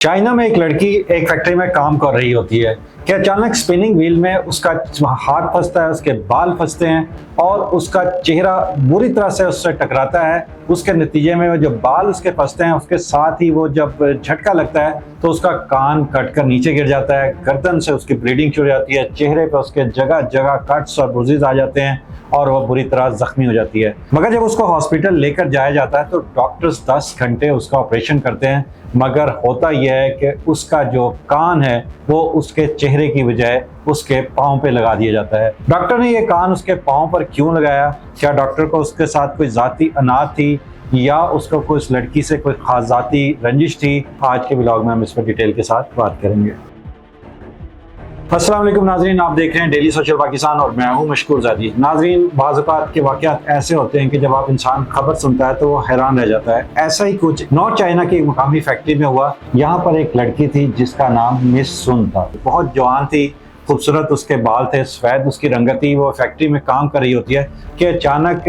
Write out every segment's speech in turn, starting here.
China में एक लड़की एक फैक्ट्री में काम कर रही होती है कि अचानक स्पिनिंग व्हील में उसका हाथ फंसता है, उसके बाल फंसते हैं और उसका चेहरा बुरी तरह से उससे टकराता है। उसके नतीजे में वो जो बाल उसके फंसते हैं उसके साथ ही वो जब झटका लगता है तो उसका कान कट कर नीचे गिर जाता है, गर्दन से उसकी ब्लीडिंग शुरू हो जाती है, चेहरे पर उसके जगह जगह कट्स और ब्रूजेस आ जाते हैं और वो बुरी तरह जख्मी हो जाती है। मगर जब उसको हॉस्पिटल लेकर जाया जाता है तो डॉक्टर्स 10 घंटे उसका ऑपरेशन करते हैं, मगर होता यह है कि उसका जो कान है वो उसके चेहरे की बजाय उसके पाँव पे लगा दिया जाता है। डॉक्टर ने ये कान उसके पाँव पर क्यों लगाया? क्या डॉक्टर को उसके साथ कोई जाती अनाथ थी या उसको कोई उस लड़की से कोई खास जाती रंजिश थी? आज के ब्लॉग में हम इस पर डिटेल के साथ बात करेंगे। अस्सलाम वालेकुम नाजरीन, आप देख रहे हैं डेली सोशल पाकिस्तान और मैं हूं मशकूर ज़ादी। नाजरीन, बाज़ औक़ात के वाक़यात ऐसे होते हैं कि जब आप इंसान खबर सुनता है तो वो हैरान रह जाता है। ऐसा ही कुछ नॉर्थ चाइना की एक मुकामी फैक्ट्री में हुआ। यहाँ पर एक लड़की थी जिसका नाम मिस सुन था। बहुत जवान थी, खूबसूरत उसके बाल थे, सफ़ेद उसकी रंगत थी। वो फैक्ट्री में काम कर रही होती है कि अचानक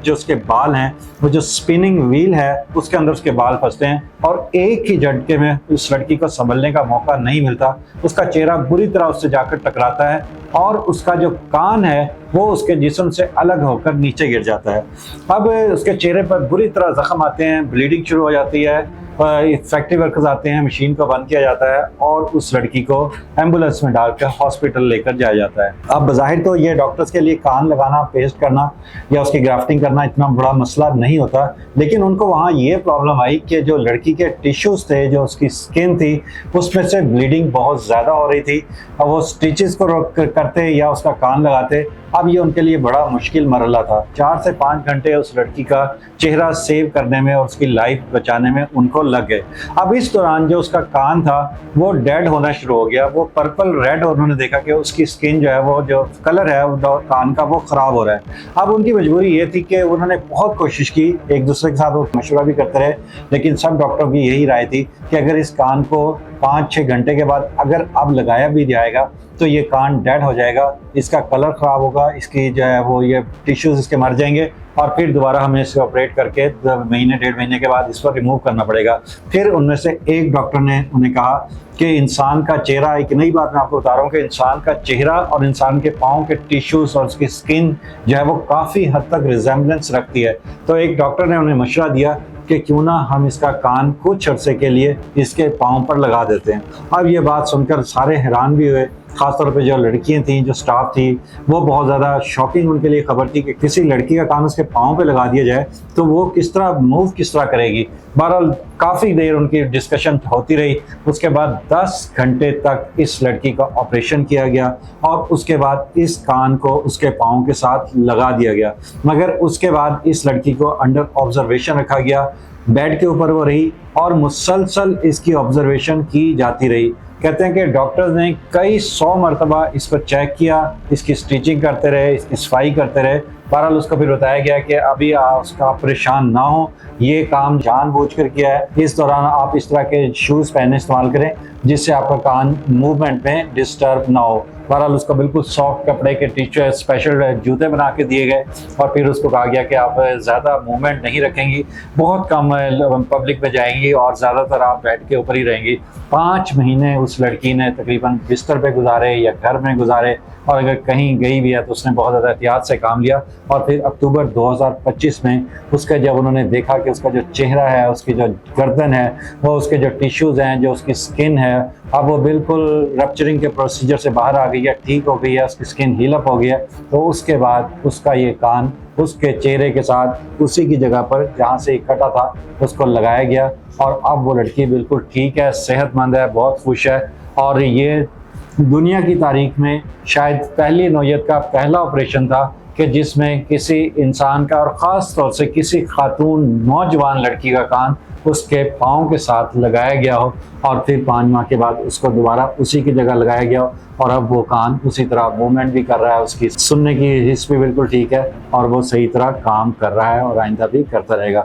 जो उसके बाल हैं, वो जो स्पिनिंग व्हील है उसके अंदर उसके बाल फंसते हैं और एक ही झटके में उस लड़की को संभलने का मौका नहीं मिलता। उसका चेहरा बुरी तरह उससे जाकर टकराता है और उसका जो कान है वो उसके जिस्म से अलग होकर नीचे गिर जाता है। अब उसके चेहरे पर बुरी तरह जख्म आते हैं, ब्लीडिंग शुरू हो जाती है। फैक्ट्री वर्कर्स आते हैं, मशीन को बंद किया जाता है और उस लड़की को एम्बुलेंस में डालकर हॉस्पिटल लेकर जाया जाता है। अब बज़ाहिर तो ये डॉक्टर्स के लिए कान लगाना, पेस्ट करना या उसकी ग्राफ्टिंग करना इतना बड़ा मसला नहीं होता, लेकिन उनको वहाँ ये प्रॉब्लम आई कि जो लड़की के टिश्यूज़ थे, जो उसकी स्किन थी, उसमें से ब्लीडिंग बहुत ज़्यादा हो रही थी। अब वो स्टिचेस को करते या उसका कान लगाते, अब ये उनके लिए बड़ा मुश्किल मरहला था। 4 से 5 घंटे उस लड़की का चेहरा सेव करने में और उसकी लाइफ बचाने में उनको लग गए। अब इस दौरान जो उसका कान था वो डेड होना शुरू हो गया, वो पर्पल रेड, और उन्होंने देखा कि उसकी स्किन जो है, वो जो कलर है कान का, वो ख़राब हो रहा है। अब उनकी मजबूरी ये थी कि उन्होंने बहुत कोशिश की, एक दूसरे के साथ वो मशवरा भी करते रहे, लेकिन सब डॉक्टरों की यही राय थी कि अगर इस कान को 5-6 घंटे के बाद अगर अब लगाया भी जाएगा तो ये कान डेड हो जाएगा, इसका कलर ख़राब होगा, इसकी जो है वो ये टिश्यूज़ इसके मर जाएंगे और फिर दोबारा हमें इसे ऑपरेट करके 1-1.5 महीने के बाद इसको रिमूव करना पड़ेगा। फिर उनमें से एक डॉक्टर ने उन्हें कहा कि इंसान का चेहरा, एक नई बात मैं आपको बता रहा हूँ कि इंसान का चेहरा और इंसान के पाँव के टिश्यूज़ और उसकी स्किन जो है वो काफ़ी हद तक रिजेम्बलेंस रखती है। तो एक डॉक्टर ने उन्हें मशवरा दिया कि क्यों ना हम इसका कान कुछ अरसे के लिए इसके पाँव पर लगा देते हैं। अब ये बात सुनकर सारे हैरान भी हुए, ख़ासतौर पे जो लड़कियां थी, जो स्टाफ थी, वो बहुत ज़्यादा शॉकिंग उनके लिए खबर थी कि किसी लड़की का कान उसके पाँव पे लगा दिया जाए तो वो किस तरह मूव किस तरह करेगी। बहरहाल काफ़ी देर उनकी डिस्कशन होती रही। उसके बाद 10 घंटे तक इस लड़की का ऑपरेशन किया गया और उसके बाद इस कान को उसके पाँव के साथ लगा दिया गया। मगर उसके बाद इस लड़की को अंडर ऑब्जर्वेशन रखा गया, बेड के ऊपर वो रही और मुसलसल इसकी ऑब्जर्वेशन की जाती रही। कहते हैं कि डॉक्टर्स ने कई 100 मरतबा इसको चेक किया, इसकी स्टिचिंग करते रहे, इसकी सफाई करते रहे। बहरहाल उसको फिर बताया गया कि अभी उसका परेशान ना हो, ये काम जानबूझकर किया है। इस दौरान आप इस तरह के शूज़ पहने इस्तेमाल करें जिससे आपका कान मूवमेंट में डिस्टर्ब ना हो। बहरहाल उसको बिल्कुल सॉफ्ट कपड़े के टीचर स्पेशल जूते बना के दिए गए और फिर उसको कहा गया कि आप ज़्यादा मूवमेंट नहीं रखेंगी, बहुत कम पब्लिक में जाएंगी और ज़्यादातर आप बेड के ऊपर ही रहेंगी। 5 महीने उस लड़की ने तकरीबन बिस्तर पे गुजारे या घर में गुजारे और अगर कहीं गई भी है तो उसने बहुत ज़्यादा एहतियात से काम लिया। और फिर अक्टूबर 2025 में उसका जब उन्होंने देखा कि उसका जो चेहरा है, उसकी जो गर्दन है, वो उसके जो टिश्यूज़ हैं, जो उसकी स्किन है, अब वो बिल्कुल रप्चरिंग के प्रोसीजर से बाहर आ गई है, ठीक हो गई है, उसकी स्किन हील अप हो गई है, तो उसके बाद उसका ये कान उसके चेहरे के साथ उसी की जगह पर जहाँ से कटा था उसको लगाया गया और अब वो लड़की बिल्कुल ठीक है, सेहतमंद है, बहुत खुश है। और ये दुनिया की तारीख में शायद पहली नौयत का पहला ऑपरेशन था कि जिसमें किसी इंसान का और ख़ास तौर से किसी खातून नौजवान लड़की का कान उसके पाँव के साथ लगाया गया हो और फिर 5 माह के बाद उसको दोबारा उसी की जगह लगाया गया हो और अब वो कान उसी तरह मूवमेंट भी कर रहा है, उसकी सुनने की हिस्ट्री बिल्कुल ठीक है और वो सही तरह काम कर रहा है और आइंदा भी करता रहेगा।